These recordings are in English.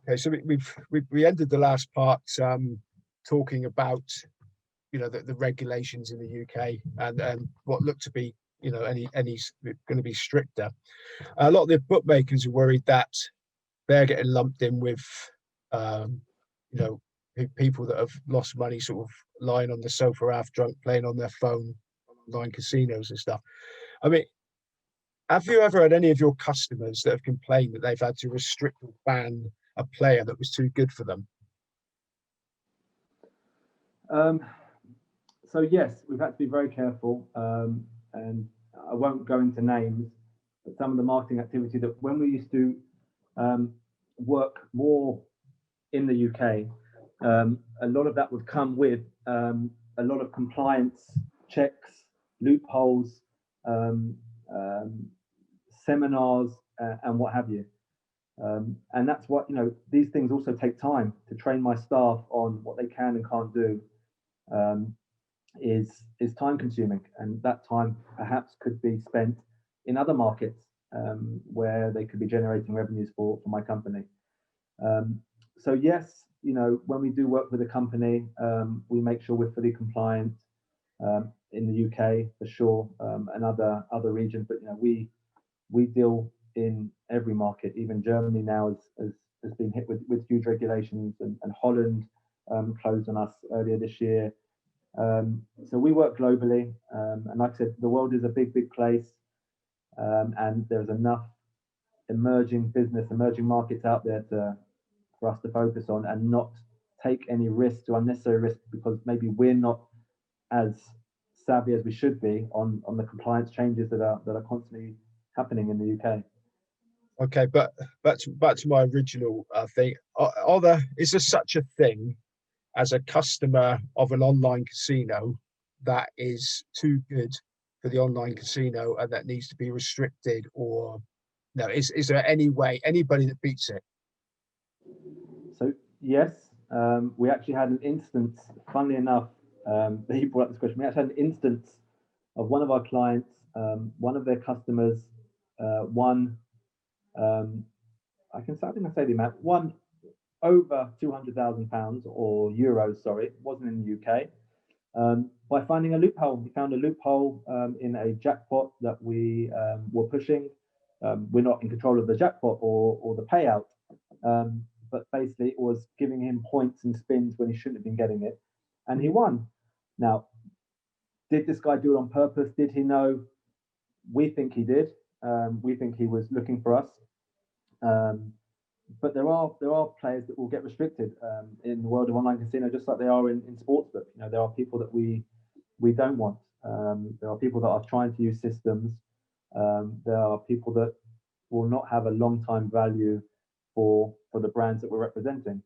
Okay, so we ended the last part talking about the regulations in the UK and what looked to be any going to be stricter. A lot of the bookmakers are worried that they're getting lumped in with um, you know people that have lost money, sort of lying on the sofa half drunk, playing on their phone, online casinos and stuff. I mean, have you ever had any of your customers that have complained that they've had to restrict or ban a player that was too good for them? So yes, we've had to be very careful, and I won't go into names, but some of the marketing activity that when we used to work more in the UK, a lot of that would come with a lot of compliance checks, loopholes, um, um, seminars, and what have you. And that's what, these things also take time to train my staff on what they can and can't do. Um, is time consuming, and that time perhaps could be spent in other markets where they could be generating revenues for my company. So yes, when we do work with a company, we make sure we're fully compliant in the UK for sure, and other regions. But we deal in every market. Even Germany now has been hit with huge regulations, and Holland closed on us earlier this year. So we work globally, and like I said, the world is a big place, and there's enough emerging markets out there for us to focus on and not take any risks or unnecessary risks because maybe we're not as savvy as we should be on the compliance changes that are constantly happening in the UK. Okay, but back to my original thing. Is there such a thing as a customer of an online casino that is too good for the online casino and that needs to be restricted, or no? Is there any way anybody that beats it? So yes, we actually had an instance. Funnily enough, that you brought up this question. We actually had an instance of one of our clients, one of their customers, won. I think I say the amount. Won over £200,000 or euros. Sorry, it wasn't in the UK. By finding a loophole, we found a loophole in a jackpot that we were pushing. We're not in control of the jackpot or the payout, but basically it was giving him points and spins when he shouldn't have been getting it, and he won. Now, did this guy do it on purpose? Did he know? We think he did. We think he was looking for us. But there are players that will get restricted in the world of online casino, just like they are in sportsbook. There are people that we don't want. There are people that are trying to use systems. There are people that will not have a long time value for the brands that we're representing.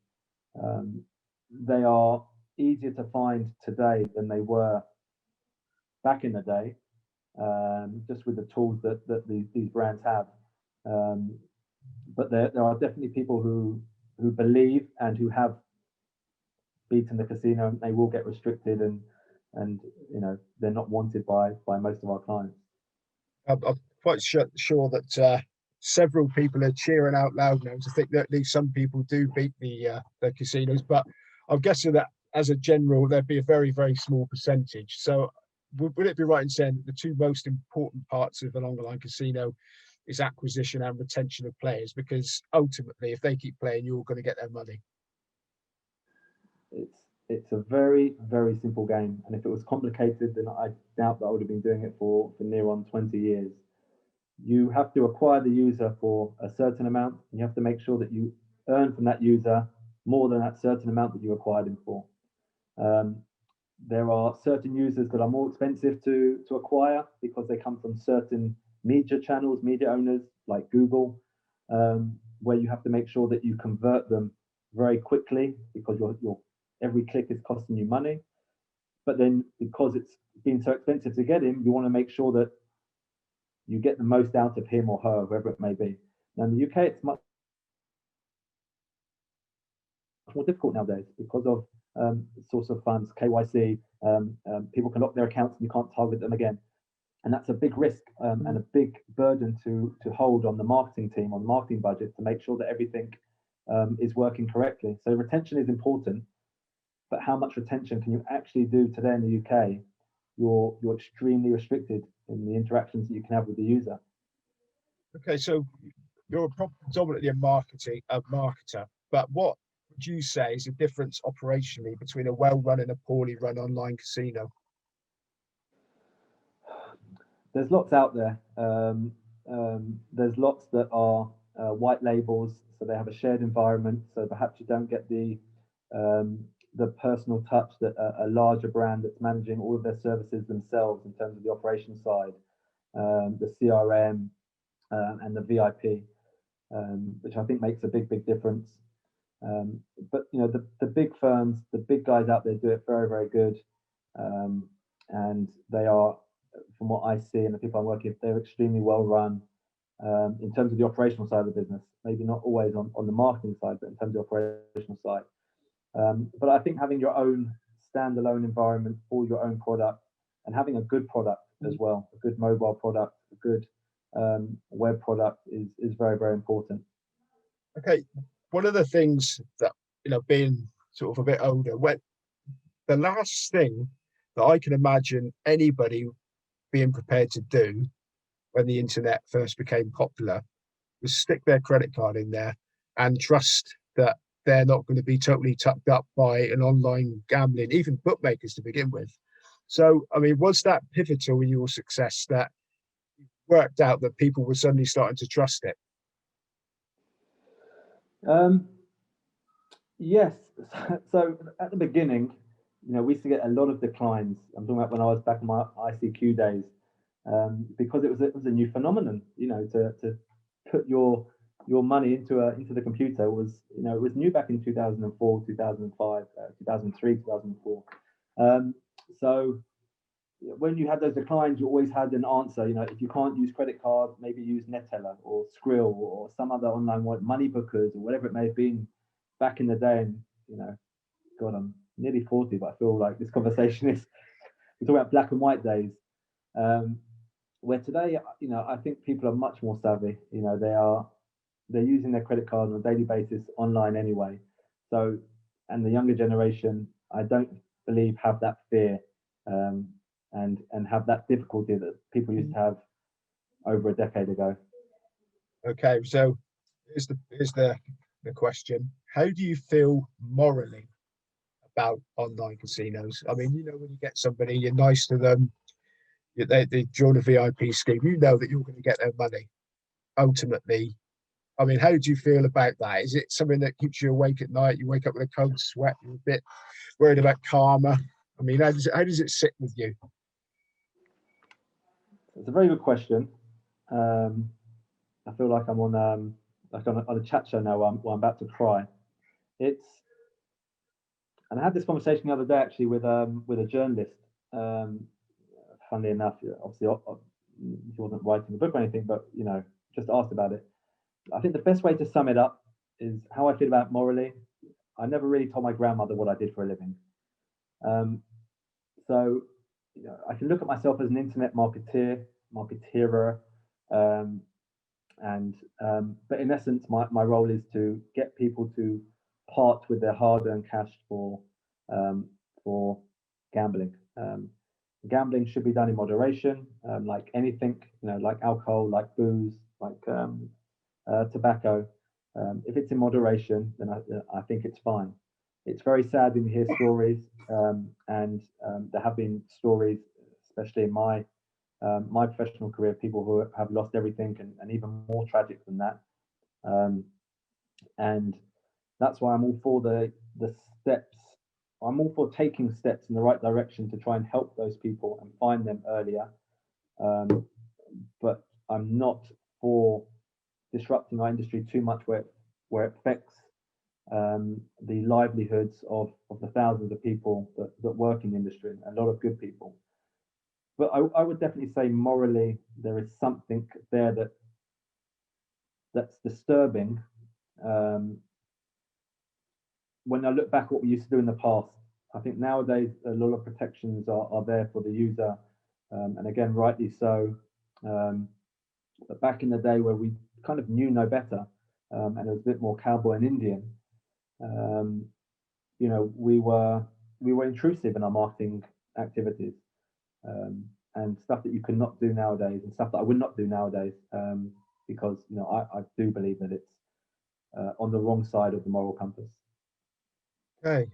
They are easier to find today than they were back in the day, just with the tools that these brands have. But there are definitely people who believe and who have beaten the casino, and they will get restricted, and they're not wanted by most of our clients. I'm quite sure that several people are cheering out loud now to think that at least some people do beat the casinos, but I'm guessing that as a general there'd be a very, very small percentage. So would it be right in saying that the two most important parts of an online casino is acquisition and retention of players, because ultimately if they keep playing, you're going to get their money? It's a very, very simple game, and if it was complicated, then I doubt that I would have been doing it for near on 20 years. You have to acquire the user for a certain amount, and you have to make sure that you earn from that user more than that certain amount that you acquired him for. There are certain users that are more expensive to acquire because they come from certain media channels, media owners like Google, where you have to make sure that you convert them very quickly because your every click is costing you money. But then because it's been so expensive to get him, you want to make sure that you get the most out of him or her, whoever it may be. Now in the UK, it's much more difficult nowadays because of source of funds, KYC. People can lock their accounts and you can't target them again. And that's a big risk and a big burden to hold on the marketing team, on the marketing budget, to make sure that everything is working correctly. So retention is important, but how much retention can you actually do today in the UK? You're extremely restricted in the interactions that you can have with the user. Okay, so you're predominantly a marketer, but what would you say is the difference operationally between a well-run and a poorly run online casino? There's lots out there. There's lots that are white labels, so they have a shared environment. So perhaps you don't get the personal touch that a larger brand that's managing all of their services themselves in terms of the operation side, the CRM, and the VIP, which I think makes a big difference. But you know, the big firms, the big guys out there do it very good, and they are, from what I see and the people I'm working with, they're extremely well run in terms of the operational side of the business. Maybe not always on the marketing side, but in terms of the operational side. But I think having your own standalone environment for your own product, and having a good product as well, a good mobile product, a good web product is very important. Okay, one of the things that, being sort of a bit older, when the last thing that I can imagine anybody being prepared to do when the internet first became popular was stick their credit card in there and trust that they're not going to be totally tucked up by an online gambling, even bookmakers to begin with. So, I mean, was that pivotal in your success that worked out that people were suddenly starting to trust it? Yes. So at the beginning, you know, we used to get a lot of declines. I'm talking about when I was back in my ICQ days, because it was a new phenomenon. You know, to put your money into the computer was, you know, it was new back in 2004, 2005, 2003, 2004. So when you had those declines, you always had an answer. You know, if you can't use credit card, maybe use Neteller or Skrill or some other online money bookers or whatever it may have been back in the day. And you know, God, I'm nearly 40, but I feel like this conversation is we're talking about black and white days. Where today, you know, I think people are much more savvy. You know, they're using their credit card on a daily basis online anyway. So, and the younger generation, I don't believe have that fear, and have that difficulty that people used to have over a decade ago. Okay, so here's the question: how do you feel morally about online casinos? I mean, when you get somebody, you're nice to them, they join a VIP scheme, you know that you're going to get their money ultimately. I mean, how do you feel about that? Is it something that keeps you awake at night? You wake up with a cold sweat, you're a bit worried about karma. I mean, how does it sit with you? It's a very good question. I feel like I'm on a chat show now where I'm about to cry. It's And I had this conversation the other day actually with a journalist. Funnily enough, obviously he wasn't writing a book or anything, but you know, just asked about it. I think the best way to sum it up is how I feel about morally. I never really told my grandmother what I did for a living. Um, so you know, I can look at myself as an internet marketeer, um, but in essence, my role is to get people to part with their hard-earned cash for gambling. Gambling should be done in moderation, like anything, you know, like alcohol, like booze, like tobacco. If it's in moderation, then I think it's fine. It's very sad when you hear stories, and there have been stories, especially in my professional career, people who have lost everything, and even more tragic than that. And that's why I'm all for the steps. I'm all for taking steps in the right direction to try and help those people and find them earlier. But I'm not for disrupting our industry too much where it affects the livelihoods of the thousands of people that work in the industry, and a lot of good people. But I would definitely say morally there is something there that's disturbing. When I look back at what we used to do in the past, I think nowadays a lot of protections are there for the user, and again, rightly so. But back in the day where we kind of knew no better, and it was a bit more cowboy and Indian, you know, we were intrusive in our marketing activities, and stuff that you cannot do nowadays, and stuff that I would not do nowadays, because you know I do believe that it's on the wrong side of the moral compass. Okay.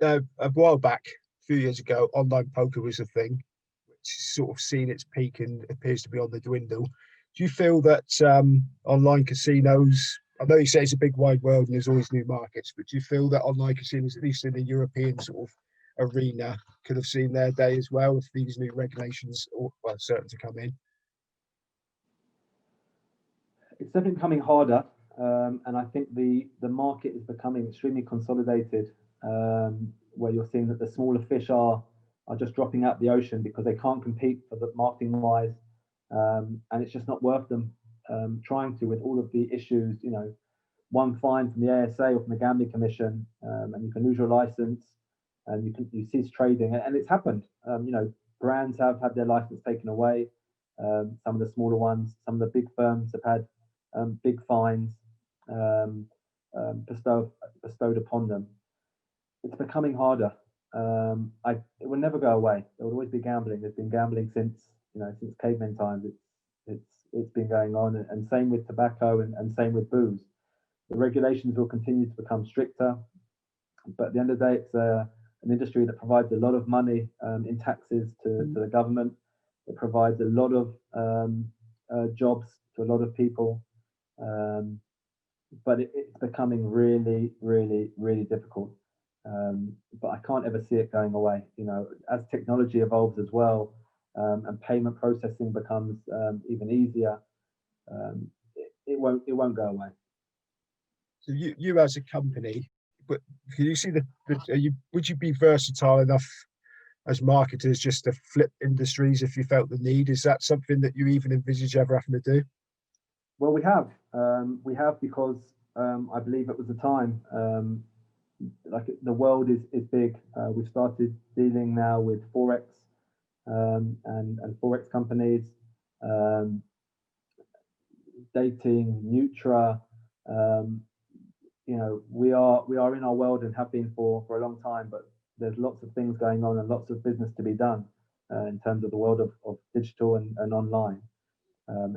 A while back, a few years ago, online poker was a thing, which has sort of seen its peak and appears to be on the dwindle. Do you feel that online casinos, I know you say it's a big wide world and there's always new markets, but do you feel that online casinos, at least in the European sort of arena, could have seen their day as well if these new regulations are well, certain to come in? It's definitely becoming harder, and I think the market is becoming extremely consolidated, where you're seeing that the smaller fish are just dropping out the ocean because they can't compete for the marketing wise, and it's just not worth them trying to, with all of the issues. You know, one fine from the ASA or from the Gambling Commission, and you can lose your license, and you cease trading, and it's happened. You know, brands have had their license taken away. Some of the smaller ones, some of the big firms have had big fines um, bestowed upon them. It's becoming harder. It will never go away. There will always be gambling. There's been gambling since, you know, since caveman times. It's been going on, and same with tobacco, and same with booze. The regulations will continue to become stricter, but at the end of the day, it's an industry that provides a lot of money in taxes to the government. It provides a lot of jobs to a lot of people. But it's becoming really, really, really difficult. But I can't ever see it going away. You know, as technology evolves as well, and payment processing becomes even easier, it won't go away. So you as a company, but can you see would you be versatile enough as marketers just to flip industries if you felt the need? Is that something that you even envisage ever having to do? Well, we have because I believe it was the time. Like the world is big. We've started dealing now with forex and forex companies, dating, Nutra. Um, you know, we are in our world and have been for a long time. But there's lots of things going on and lots of business to be done in terms of the world of digital and online,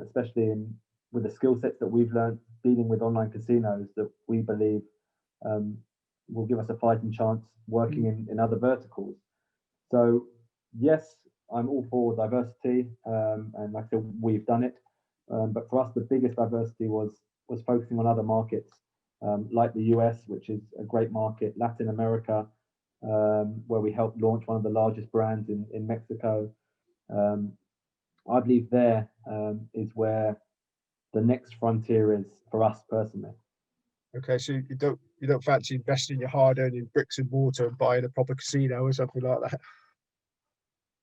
especially with the skill sets that we've learned dealing with online casinos that we believe will give us a fighting chance working in other verticals. So yes, I'm all for diversity, and like I said, we've done it. But for us, the biggest diversity was focusing on other markets, like the US, which is a great market, Latin America, where we helped launch one of the largest brands in Mexico. Um, I believe there is where the next frontier is for us personally. Okay, so you don't fancy investing your hard earned in bricks and mortar and buying a proper casino or something like that?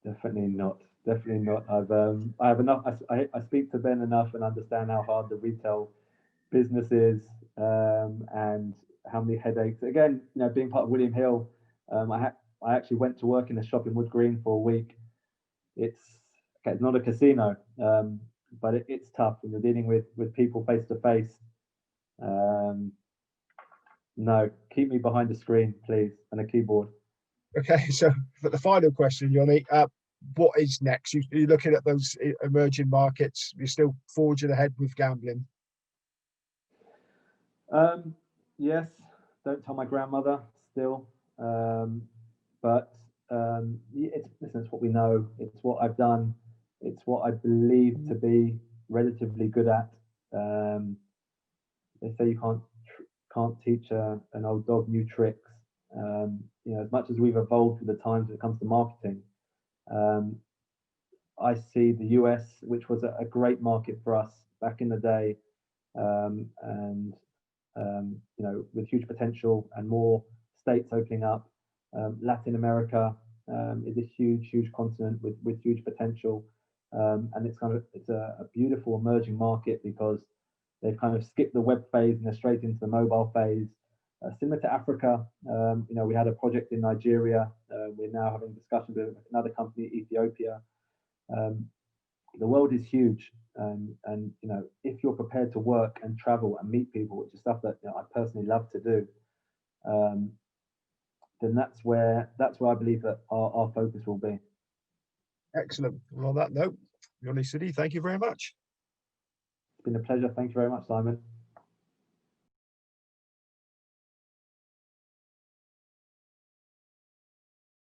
Definitely not. Definitely not. I have enough. I speak to Ben enough and understand how hard the retail business is, and how many headaches. Again, you know, being part of William Hill, I actually went to work in a shop in Wood Green for a week. It's okay, it's not a casino, but it's tough when you're dealing with people face to face. No, keep me behind a screen, please, and a keyboard. Okay, so for the final question, Yoni, what is next? You're looking at those emerging markets. You're still forging ahead with gambling. Yes, don't tell my grandmother still, but it's what we know. It's what I've done. It's what I believe to be relatively good at. They say you can't teach an old dog new tricks. You know, as much as we've evolved with the times when it comes to marketing, um, I see the US, which was a great market for us back in the day, and you know, with huge potential and more states opening up. Latin America is a huge continent with huge potential, and it's a beautiful emerging market because they've kind of skipped the web phase and they're straight into the mobile phase. Similar to Africa, you know, we had a project in Nigeria. We're now having discussions with another company, Ethiopia. Um, the world is huge, and you know, if you're prepared to work and travel and meet people, which is stuff that, you know, I personally love to do, then that's where I believe that our focus will be. Excellent. Well, on that note, Yoni, SIDI, thank you very much. It's been a pleasure. Thank you very much, Simon.